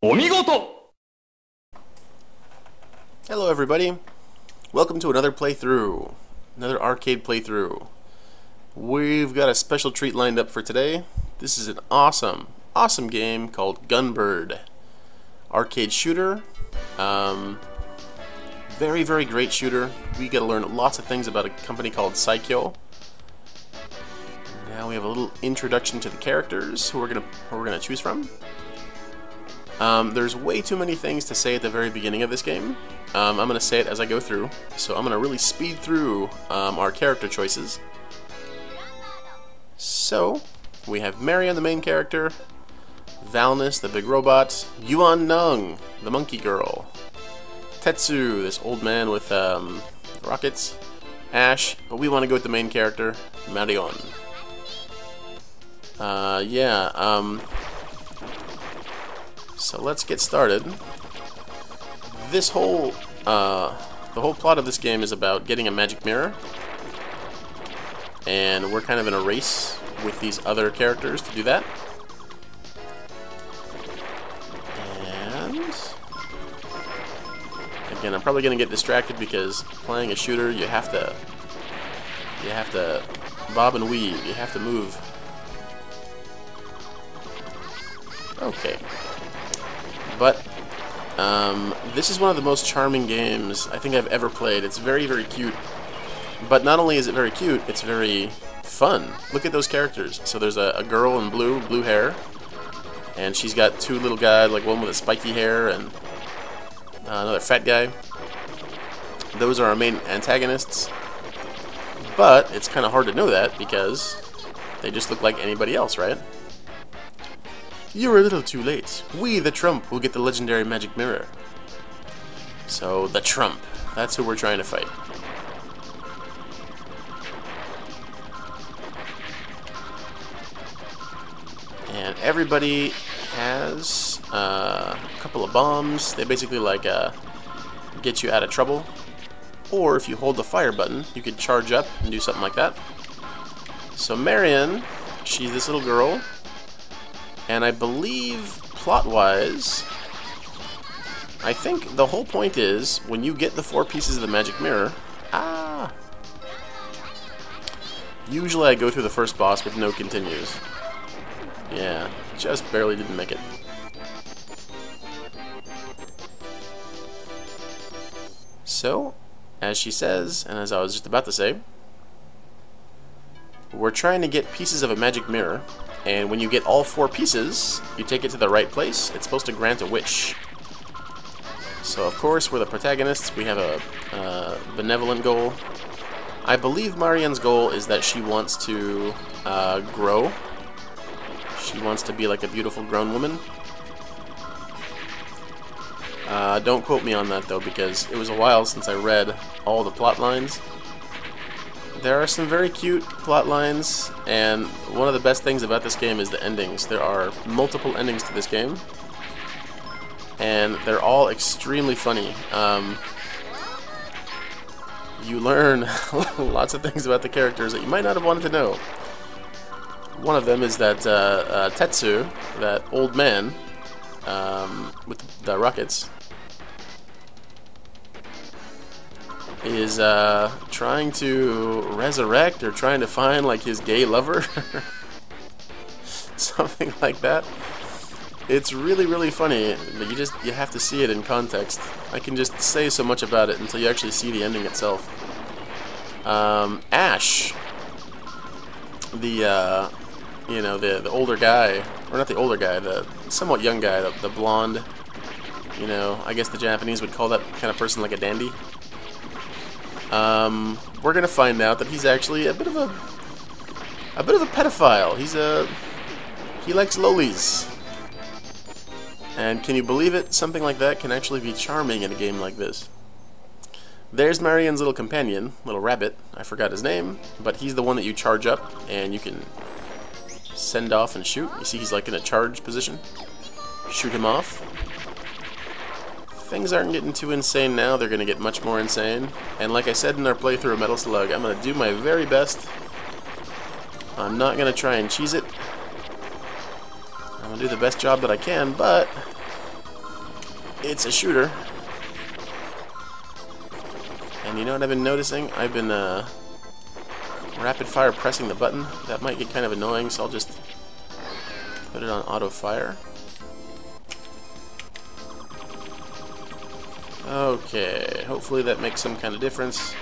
お見事! Hello everybody, welcome to another playthrough, another arcade playthrough. We've got a special treat lined up for today. This is an awesome game called Gunbird. Arcade shooter, very great shooter. We got to learn lots of things about a company called Saikyo. Now we have a little introduction to the characters who we're gonna choose from. There's way too many things to say at the very beginning of this game. I'm going to say it as I go through, so I'm going to really speed through our character choices. So, we have Marion, the main character, Valnis, the big robot, Yuan Nung, the monkey girl, Tetsu, this old man with rockets, Ash, but we want to go with the main character, Marion. So let's get started. This whole, the whole plot of this game is about getting a magic mirror, and we're kind of in a race with these other characters to do that. And again, I'm probably going to get distracted because playing a shooter, you have to bob and weave, you have to move. Okay. But this is one of the most charming games I think I've ever played. It's very cute. But not only is it very cute, it's very fun. Look at those characters. So there's a girl in blue hair, and she's got two little guys, like one with a spiky hair and another fat guy. Those are our main antagonists. But it's kind of hard to know that because they just look like anybody else, right? You're a little too late. We, the Trump, will get the legendary magic mirror. So, the Trump. That's who we're trying to fight. And everybody has a couple of bombs. They basically like get you out of trouble. Or if you hold the fire button, you could charge up and do something like that. So Marion, she's this little girl. And I believe, plot-wise, I think the whole point is, when you get the 4 pieces of the magic mirror... Usually I go through the first boss with no continues. Yeah, just barely didn't make it. So, as she says, and as I was just about to say, we're trying to get pieces of a magic mirror. And when you get all 4 pieces, you take it to the right place. It's supposed to grant a wish. So, of course, we're the protagonists. We have a benevolent goal. I believe Marion's goal is that she wants to grow. She wants to be like a beautiful grown woman. Don't quote me on that, though, because it was a while since I read all the plot lines. There are some very cute plot lines, and one of the best things about this game is the endings. There are multiple endings to this game, and they're all extremely funny. You learn lots of things about the characters that you might not have wanted to know. One of them is that Tetsu, that old man with the rockets, is trying to resurrect or trying to find like his gay lover. Something like that. It's really funny, but you have to see it in context. I can just say so much about it until you actually see the ending itself. Ash, the you know, the older guy, or not the older guy, the somewhat young guy, the blonde, you know, I guess the Japanese would call that kind of person like a dandy. We're gonna find out that he's actually a bit of a pedophile. He likes lolies. And can you believe it? Something like that can actually be charming in a game like this. There's Marion's little companion, little rabbit. I forgot his name, but he's the one that you charge up and you can send off and shoot. You see he's like in a charge position. Shoot him off. Things aren't getting too insane now, they're going to get much more insane. And like I said in our playthrough of Metal Slug, I'm going to do my very best. I'm not going to try and cheese it. I'm going to do the best job that I can, but it's a shooter. And you know what I've been noticing? I've been rapid fire pressing the button. That might get kind of annoying, so I'll just put it on auto fire. Okay, hopefully that makes some kind of difference.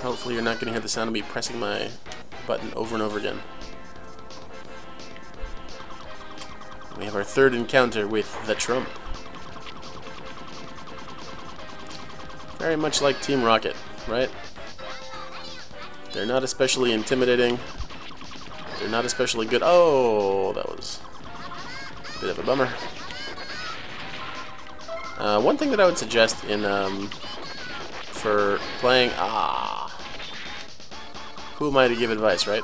Hopefully you're not going to hear the sound of me pressing my button over and over again. We have our third encounter with the Trump. Very much like Team Rocket, right? They're not especially intimidating. They're not especially good. Oh, that was a bit of a bummer. One thing that I would suggest in for playing... who am I to give advice, right?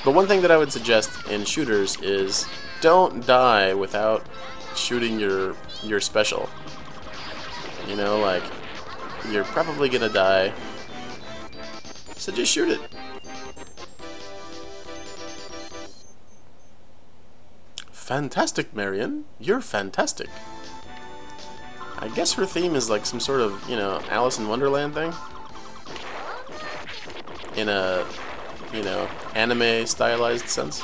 But one thing that I would suggest in shooters is don't die without shooting your special. You know, like, you're probably gonna die, so just shoot it. Fantastic, Marion. You're fantastic. I guess her theme is like some sort of, you know, Alice in Wonderland thing. In a, you know, anime stylized sense.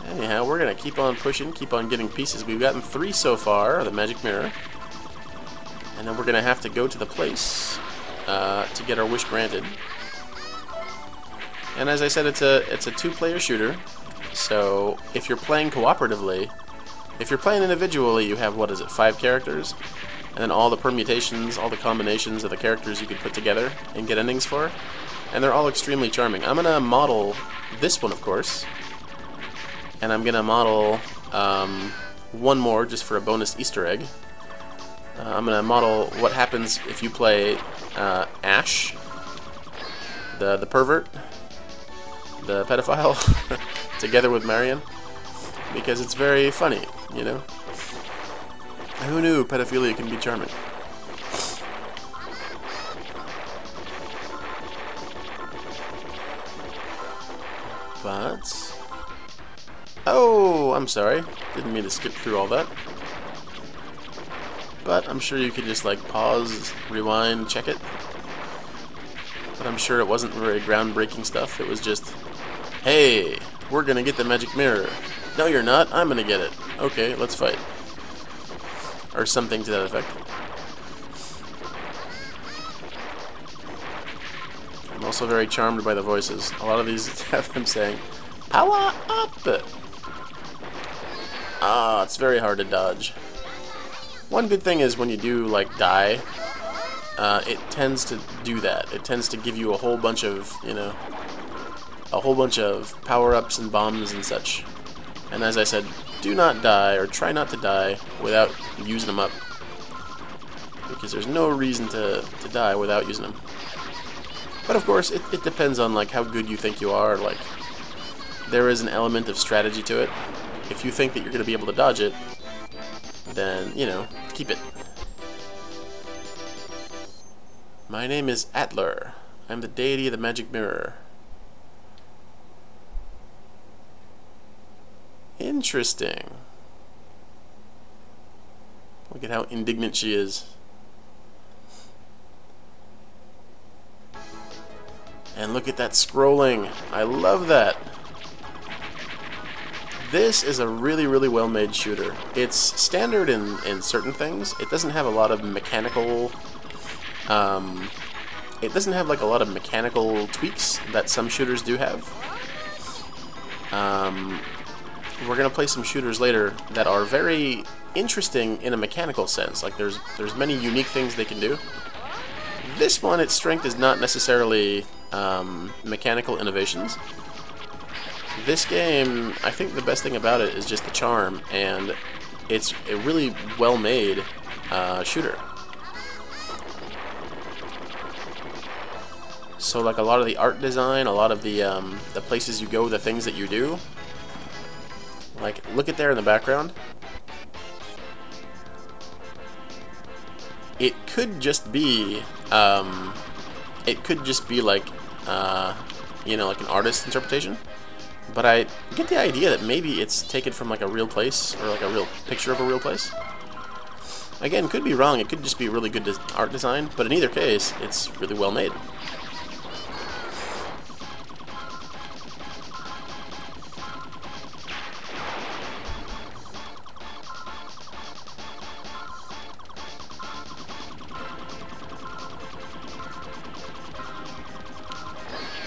Anyhow, we're gonna keep on pushing, keep on getting pieces. We've gotten 3 so far, the magic mirror. And then we're gonna have to go to the place to get our wish granted. And as I said, it's a 2-player shooter. So if you're playing cooperatively, if you're playing individually, you have, what is it, 5 characters? And then all the permutations, all the combinations of the characters you could put together and get endings for. And they're all extremely charming. I'm gonna model this one, of course. And I'm gonna model one more just for a bonus Easter egg. I'm gonna model what happens if you play Ash, the pervert, the pedophile, together with Marion, because it's very funny, you know. Who knew pedophilia can be charming? But... oh, I'm sorry. Didn't mean to skip through all that. But I'm sure you could just, like, pause, rewind, check it. But I'm sure it wasn't very groundbreaking stuff. It was just, hey, we're gonna get the magic mirror. No, you're not. I'm gonna get it. Okay, let's fight. Or something to that effect. I'm also very charmed by the voices. A lot of these have them saying, power up! Ah, it's very hard to dodge. One good thing is when you do, like, die, it tends to do that. It tends to give you a whole bunch of, you know, a whole bunch of power-ups and bombs and such. And as I said, do not die, or try not to die, without using them up. Because there's no reason to die without using them. But of course, it depends on, like, how good you think you are. Like, there is an element of strategy to it. If you think that you're going to be able to dodge it, then, you know, keep it. My name is Atler. I'm the deity of the magic mirror. Interesting. Look at how indignant she is. And look at that scrolling. I love that. This is a really, really well-made shooter. It's standard in certain things. It doesn't have a lot of mechanical... it doesn't have, like, a lot of mechanical tweaks that some shooters do have. We're gonna play some shooters later that are very interesting in a mechanical sense. Like, there's many unique things they can do. This one, its strength is not necessarily mechanical innovations. This game, I think the best thing about it is just the charm, and it's a really well-made shooter. So, like, a lot of the art design, a lot of the places you go, the things that you do. Like, look at there in the background. It could just be, like, you know, like an artist's interpretation. But I get the idea that maybe it's taken from like a real place, or like a real picture of a real place. Again, could be wrong, it could just be really good art design, but in either case, it's really well made.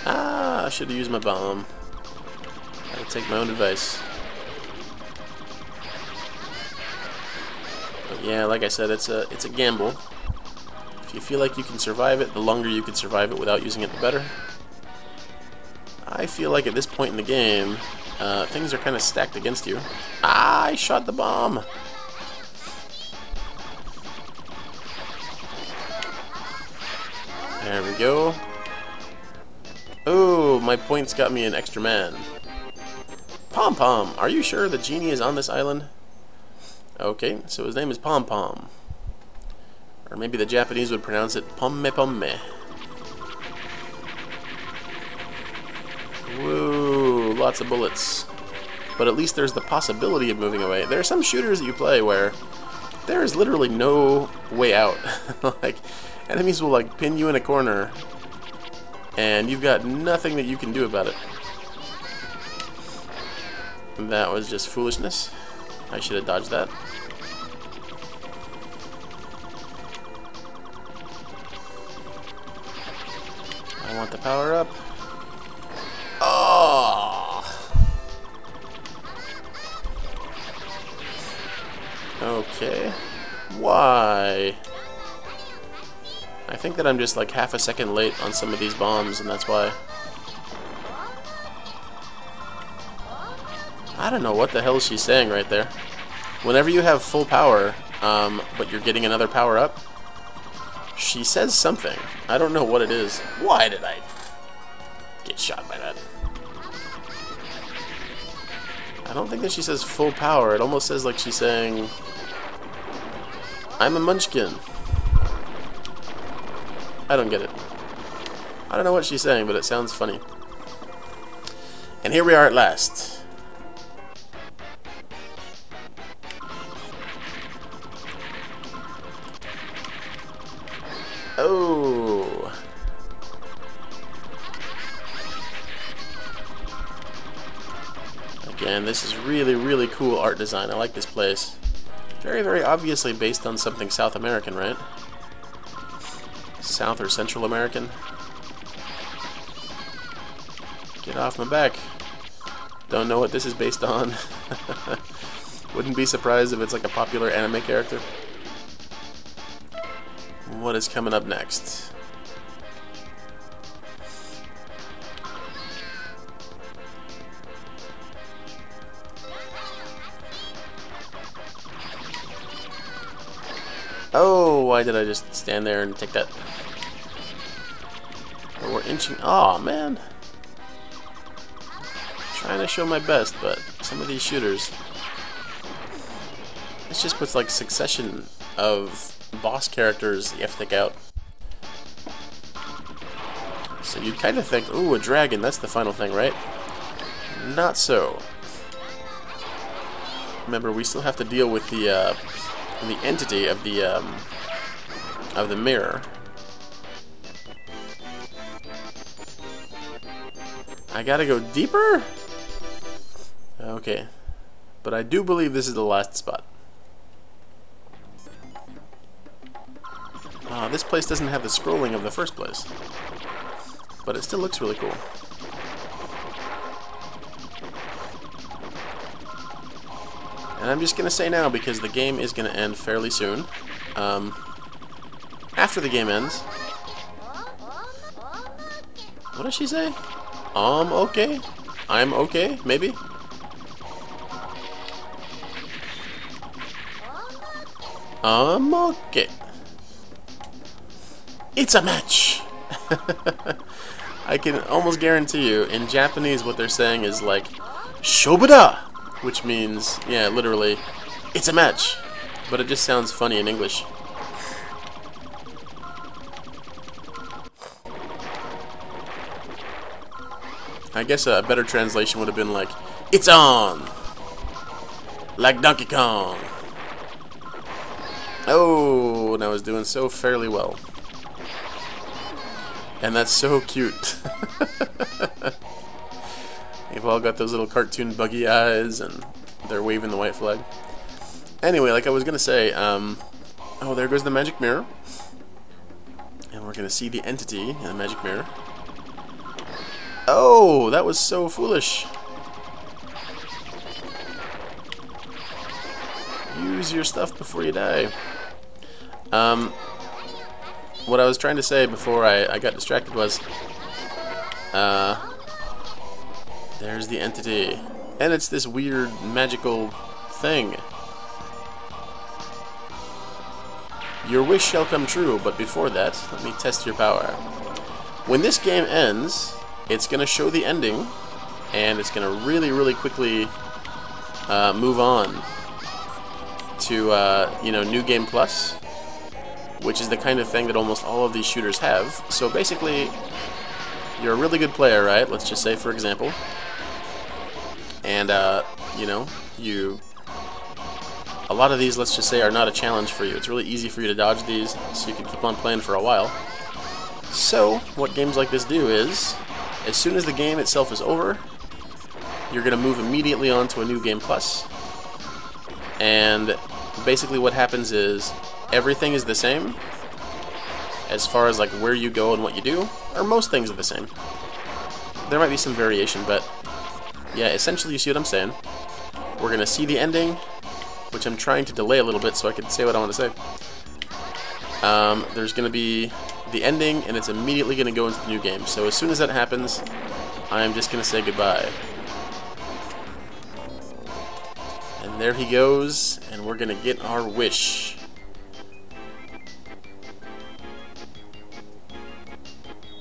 Ah, I should have used my bomb. I'll take my own advice. But yeah, like I said, it's a gamble. If you feel like you can survive it, the longer you can survive it without using it, the better. I feel like at this point in the game, things are kind of stacked against you. Ah, I shot the bomb! There we go. Oh, my points got me an extra man. Pom Pom, are you sure the genie is on this island? Okay, so his name is Pom Pom. Or maybe the Japanese would pronounce it Pomme Pomme. Woo, lots of bullets. But at least there's the possibility of moving away. There are some shooters that you play where there is literally no way out. Like, enemies will like pin you in a corner and you've got nothing that you can do about it. That was just foolishness. I should have dodged that. I want the power up. Oh! Okay. Why? I think that I'm just like half a second late on some of these bombs, and that's why. I don't know what the hell she's saying right there. Whenever you have full power, but you're getting another power up, she says something. I don't know what it is. Why did I get shot by that? I don't think that she says full power. It almost says like she's saying, I'm a munchkin. I don't get it. I don't know what she's saying, but it sounds funny. And here we are at last. Oh. Again, this is really, really cool art design. I like this place. Very, very obviously based on something South American, right? South or Central American. Get off my back. Don't know what this is based on. Wouldn't be surprised if it's like a popular anime character. What is coming up next? Oh, why did I just stand there and take that? Oh, we're inching. Oh man. Trying to show my best, but some of these shooters. It's just with like succession of boss characters you have to take out. So you'd kind of think, ooh, a dragon, that's the final thing, right? Not so. Remember, we still have to deal with the entity of the mirror. I gotta go deeper? Okay. But I do believe this is the last spot. This place doesn't have the scrolling of the first place. But it still looks really cool. And I'm just gonna say now, because the game is gonna end fairly soon. After the game ends... What does she say? Okay. I'm okay, maybe? Okay. It's a match! I can almost guarantee you, in Japanese what they're saying is like, Shobada! Which means, yeah, literally, it's a match. But it just sounds funny in English. I guess a better translation would have been like, "It's on!" Like Donkey Kong. Oh, and I was doing so fairly well. And that's so cute. They've all got those little cartoon buggy eyes, and they're waving the white flag. Anyway, like I was gonna say, oh, there goes the magic mirror. And we're gonna see the entity in the magic mirror. Oh, that was so foolish. Use your stuff before you die. What I was trying to say before I got distracted was, there's the entity. And it's this weird magical thing. Your wish shall come true, but before that, let me test your power. When this game ends, it's going to show the ending, and it's going to really, really quickly move on to, you know, New Game Plus, which is the kind of thing that almost all of these shooters have. So basically, you're a really good player, right? Let's just say, for example. And, you know, a lot of these, let's just say, are not a challenge for you. It's really easy for you to dodge these, so you can keep on playing for a while. So, what games like this do is, as soon as the game itself is over, you're going to move immediately on to a New Game Plus. And basically what happens is, everything is the same, as far as like where you go and what you do, or most things are the same. There might be some variation, but yeah, essentially you see what I'm saying. We're going to see the ending, which I'm trying to delay a little bit so I can say what I want to say. There's going to be the ending, and it's immediately going to go into the new game. So as soon as that happens, I'm just going to say goodbye. And there he goes, and we're going to get our wish.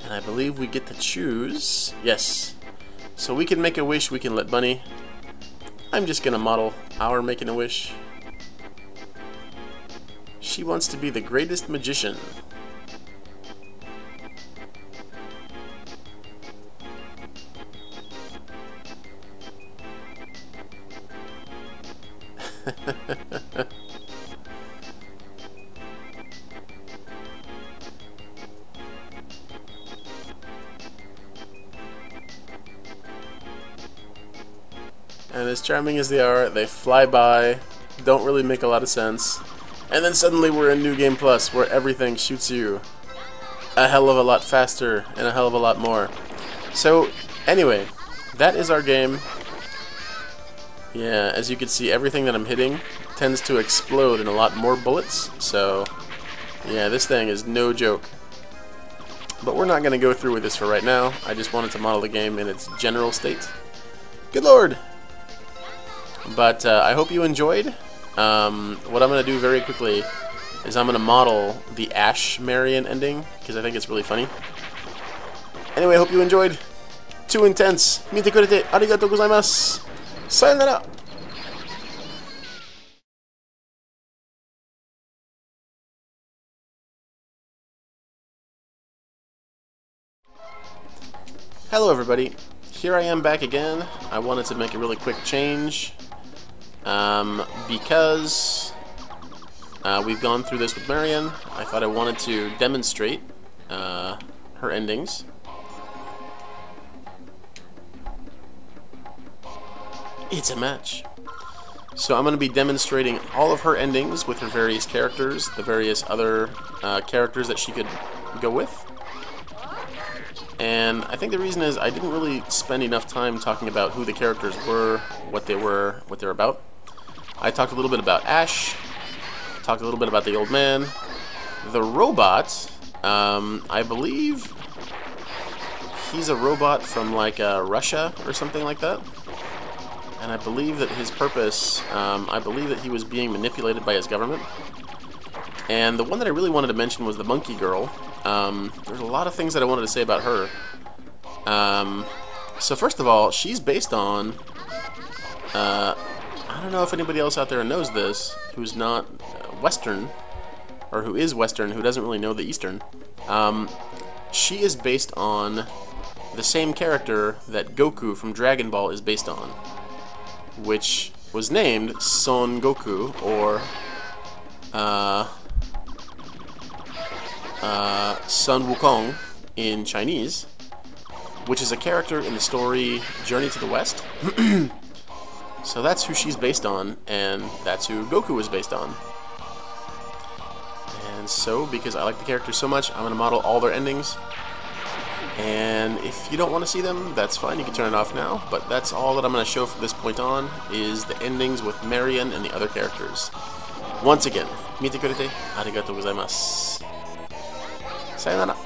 And I believe we get to choose. Yes. So we can make a wish, we can let Bunny. I'm just going to model our making a wish. She wants to be the greatest magician. And as charming as they are, they fly by, don't really make a lot of sense, and then suddenly we're in New Game Plus, where everything shoots you a hell of a lot faster and a hell of a lot more. So, anyway, that is our game. Yeah, as you can see, everything that I'm hitting tends to explode in a lot more bullets, so yeah, this thing is no joke. But we're not going to go through with this for right now. I just wanted to model the game in its general state. Good lord! But I hope you enjoyed. What I'm going to do very quickly is I'm going to model the Ash Marion ending, because I think it's really funny. Anyway, I hope you enjoyed. Too intense. Mite kurete. Arigatou gozaimasu. Sayonara. Hello everybody. Here I am back again. I wanted to make a really quick change. Because we've gone through this with Marion, I thought I wanted to demonstrate her endings. It's a match. So I'm going to be demonstrating all of her endings with her various characters, the various other characters that she could go with. And I think the reason is I didn't really spend enough time talking about who the characters were, what they're about. I talked a little bit about Ash, talked a little bit about the old man. The robot, I believe he's a robot from like Russia or something like that. And I believe that his purpose, I believe that he was being manipulated by his government. And the one that I really wanted to mention was the monkey girl. There's a lot of things that I wanted to say about her. So first of all, she's based on, I don't know if anybody else out there knows this, who's not Western, or who is Western, who doesn't really know the Eastern. She is based on the same character that Goku from Dragon Ball is based on, which was named Son Goku, or Sun Wukong in Chinese, which is a character in the story Journey to the West. So that's who she's based on, and that's who Goku is based on. And so, because I like the characters so much, I'm going to model all their endings. And if you don't want to see them, that's fine, you can turn it off now. But that's all that I'm going to show from this point on, is the endings with Marion and the other characters. Once again, mite kurete arigatou gozaimasu. Sayonara.